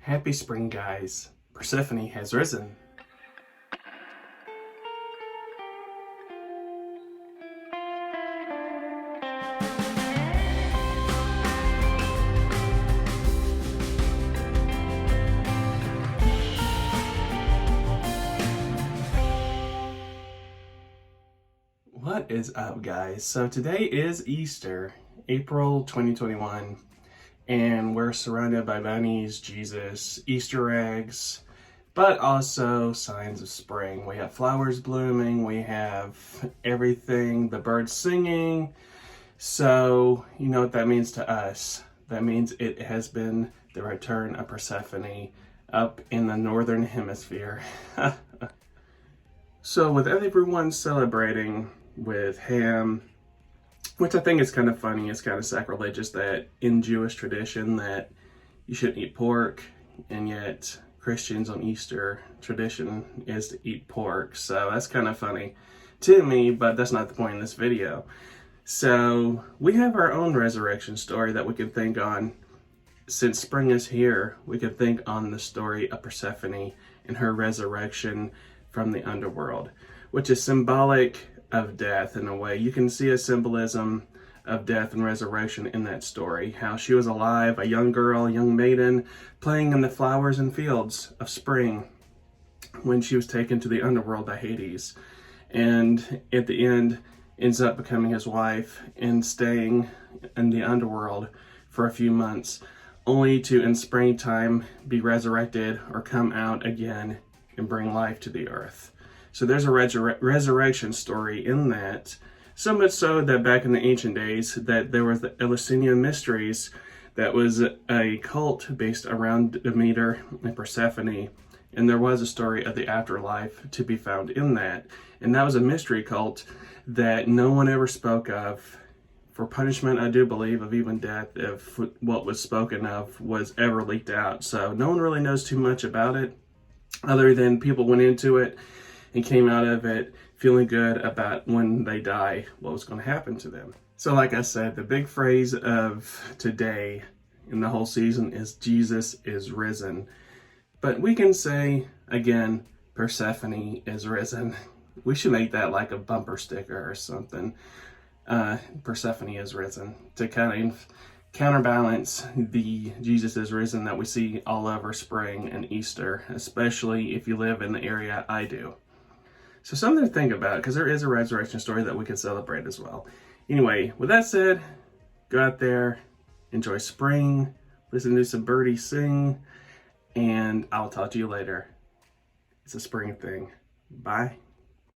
Happy spring, guys. Persephone has risen. What is up, guys? So today is Easter, April 2021, and we're surrounded by bunnies, Jesus, Easter eggs, but also signs of spring. We have flowers blooming, we have everything, the birds singing. So, you know what that means to us? That means it has been the return of Persephone up in the northern hemisphere. So with everyone celebrating with ham, which I think is kind of funny, it's kind of sacrilegious that in Jewish tradition that you shouldn't eat pork, and yet Christians on Easter tradition is to eat pork. So that's kind of funny to me, but that's not the point in this video. So we have our own resurrection story that we can think on. Since spring is here, we can think on the story of Persephone and her resurrection from the underworld, which is symbolic of death in a way. You can see a symbolism of death and resurrection in that story. How she was alive, a young girl, a young maiden, playing in the flowers and fields of spring when she was taken to the underworld by Hades. And at the end, ends up becoming his wife and staying in the underworld for a few months, only to in springtime be resurrected or come out again and bring life to the earth. So there's a resurrection story in that, so much so that back in the ancient days that there was the Eleusinian Mysteries, that was a cult based around Demeter and Persephone, and there was a story of the afterlife to be found in that. And that was a mystery cult that no one ever spoke of. For punishment, I do believe, of even death, if what was spoken of was ever leaked out. So no one really knows too much about it, other than people went into it and came out of it feeling good about when they die, what was going to happen to them. So like I said, the big phrase of today in the whole season is Jesus is risen. But we can say, again, Persephone is risen. We should make that like a bumper sticker or something. Persephone is risen, to kind of counterbalance the Jesus is risen that we see all over spring and Easter, especially if you live in the area I do. So something to think about, because there is a resurrection story that we can celebrate as well. Anyway, with that said, go out there, enjoy spring, listen to some birdies sing, and I'll talk to you later. It's a spring thing. Bye.